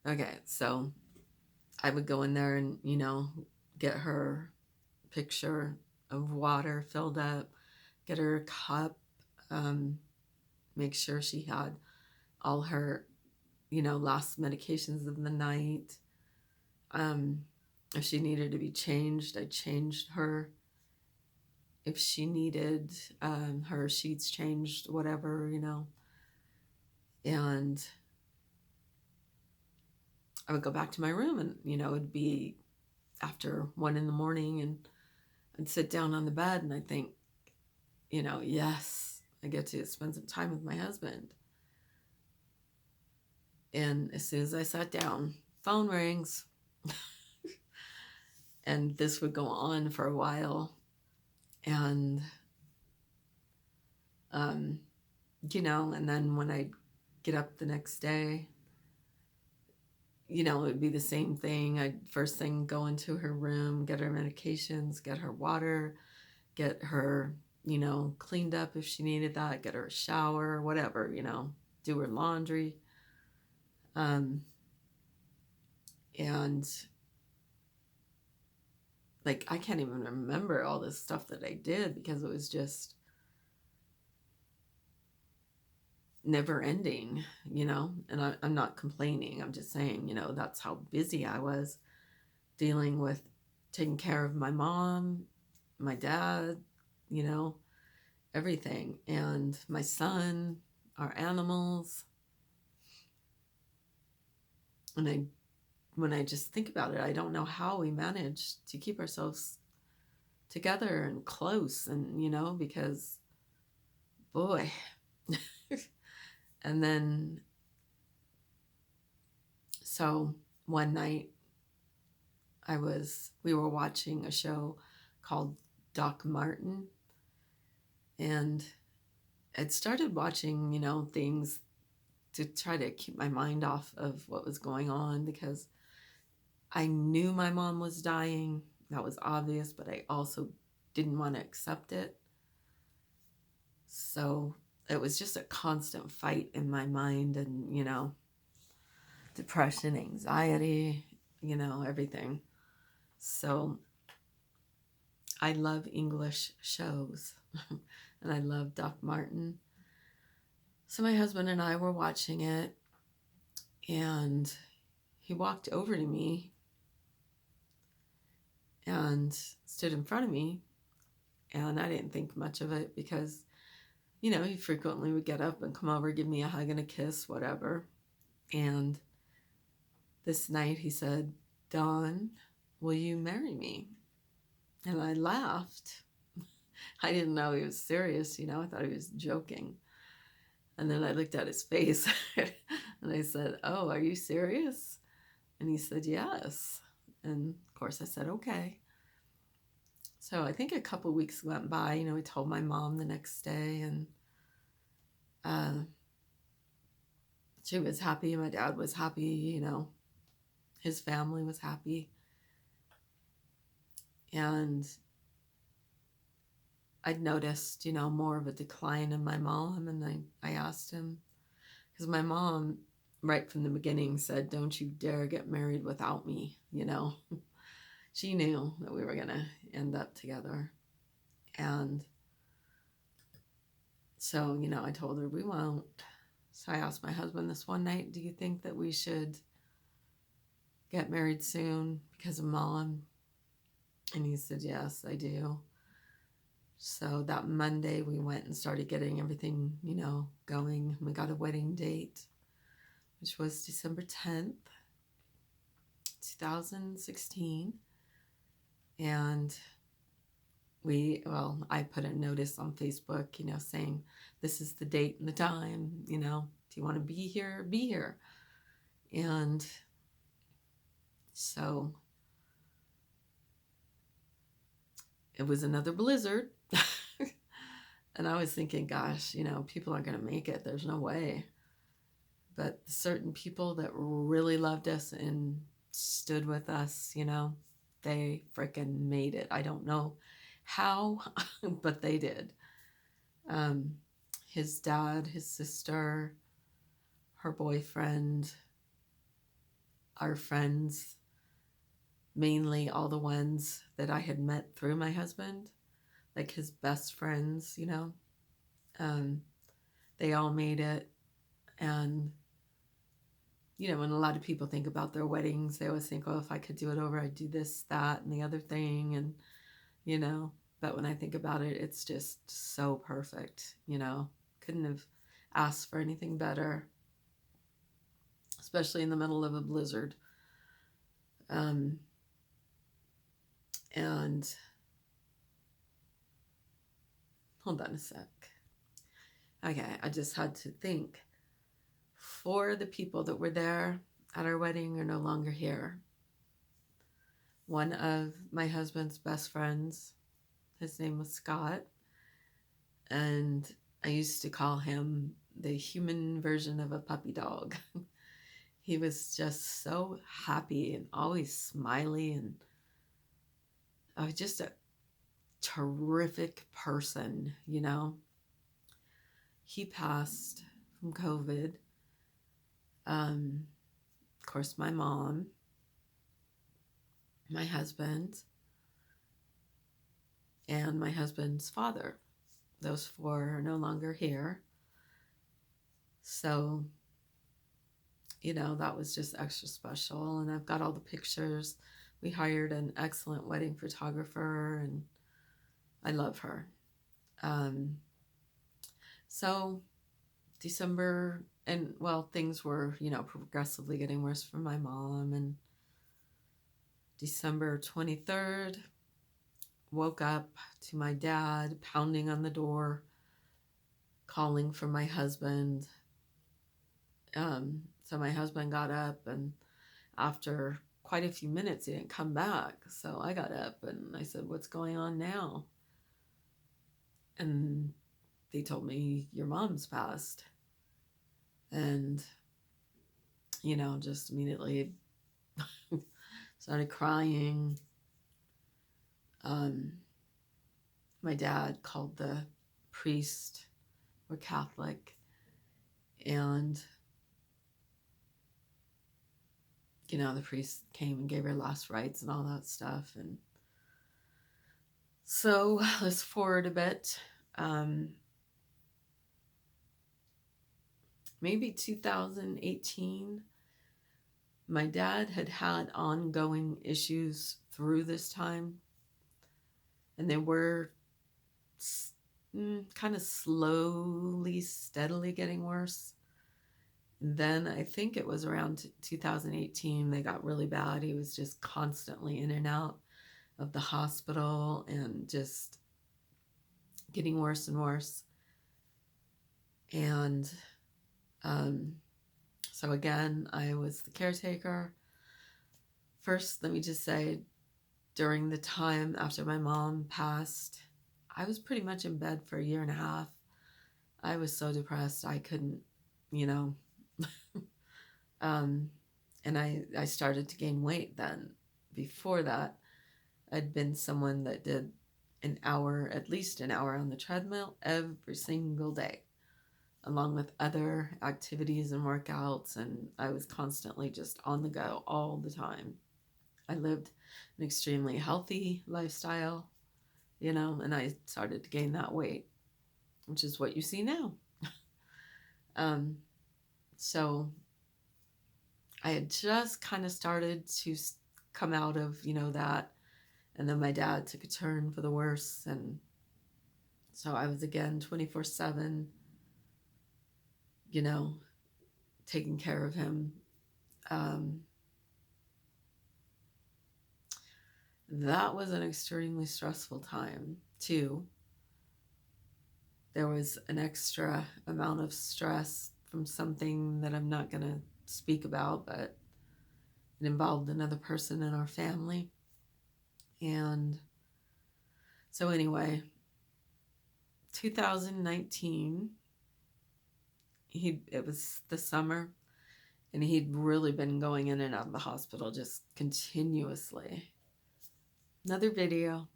Okay, so I would go in there and, get her picture of water filled up, get her a cup, um, make sure she had all her, last medications of the night. Um, if she needed to be changed, I changed her. If she needed her sheets changed, whatever, And I would go back to my room and, it'd be after 1 in the morning and I'd sit down on the bed and I think, yes, I get to spend some time with my husband. And as soon as I sat down, phone rings. And this would go on for a while. And, um, and then when I'd get up the next day, it would be the same thing. I'd first thing go into her room, get her medications, get her water, get her, cleaned up if she needed that, get her a shower, whatever, do her laundry. Um, and like, I can't even remember all this stuff that I did because it was just never ending, and I'm not complaining. I'm just saying, that's how busy I was dealing with taking care of my mom, my dad, you know, everything, and my son, our animals. And when I just think about it, I don't know how we managed to keep ourselves together and close, and, because boy. And then, so one night we were watching a show called Doc Martin, and I'd started watching, things to try to keep my mind off of what was going on because I knew my mom was dying. That was obvious, but I also didn't want to accept it. So it was just a constant fight in my mind, and, depression, anxiety, everything. So I love English shows and I love Doc Martin. So my husband and I were watching it, and he walked over to me and stood in front of me, and I didn't think much of it because, he frequently would get up and come over, give me a hug and a kiss, whatever. And this night he said, "Dawn, will you marry me?" And I laughed. I didn't know he was serious, I thought he was joking. And then I looked at his face and I said, "Oh, are you serious?" And he said, "Yes." And of course I said, "Okay." So I think a couple weeks went by. We told my mom the next day, and uh, she was happy. My dad was happy. His family was happy. And I'd noticed, more of a decline in my mom. And I asked him, because my mom, right from the beginning, said, "Don't you dare get married without me." She knew that we were going to end up together. And so, I told her we won't. So I asked my husband this one night, "Do you think that we should get married soon because of mom?" And he said, "Yes, I do." So that Monday we went and started getting everything, going. We got a wedding date, which was December 10th, 2016. And I put a notice on Facebook, saying, "This is the date and the time, do you want to be here? Be here." And so it was another blizzard. And I was thinking, gosh, people aren't going to make it. There's no way. But certain people that really loved us and stood with us, they freaking made it. I don't know how, but they did. Um, his dad, his sister, her boyfriend, our friends, mainly all the ones that I had met through my husband, like his best friends, um, they all made it. And, when a lot of people think about their weddings, they always think, oh, if I could do it over, I'd do this, that, and the other thing. And, but when I think about it, it's just so perfect, couldn't have asked for anything better, especially in the middle of a blizzard. And hold on a sec. Okay, I just had to think. 4 of the people that were there at our wedding are no longer here. One of my husband's best friends, his name was Scott, and I used to call him the human version of a puppy dog. He was just so happy and always smiley, and just a terrific person, He passed from COVID. Of course, my mom, my husband, and my husband's father. Those 4 are no longer here. So, that was just extra special. And I've got all the pictures. We hired an excellent wedding photographer, and I love her. So December, and things were, progressively getting worse for my mom. And December 23rd, woke up to my dad pounding on the door, calling for my husband. So my husband got up, and after quite a few minutes, he didn't come back. So I got up and I said, "What's going on now?" And they told me, "Your mom's passed." And, just immediately started crying. My dad called the priest. We're Catholic. And, the priest came and gave her last rites and all that stuff. And so let's forward a bit. Maybe 2018, my dad had ongoing issues through this time, and they were kind of slowly, steadily getting worse. And then I think it was around 2018, they got really bad. He was just constantly in and out of the hospital and just getting worse and worse. And so again, I was the caretaker. First, let me just say, during the time after my mom passed, I was pretty much in bed for 1.5 years. I was so depressed, I couldn't, and I started to gain weight then. Before that, I'd been someone that did at least an hour on the treadmill every single day, along with other activities and workouts, and I was constantly just on the go all the time. I lived an extremely healthy lifestyle, and I started to gain that weight, which is what you see now. So I had just kind of started to come out of, that, and then my dad took a turn for the worse, and so I was again 24/7, taking care of him. That was an extremely stressful time too. There was an extra amount of stress from something that I'm not going to speak about, but it involved another person in our family. And so anyway, 2019, it was the summer, and he'd really been going in and out of the hospital just continuously. Another video.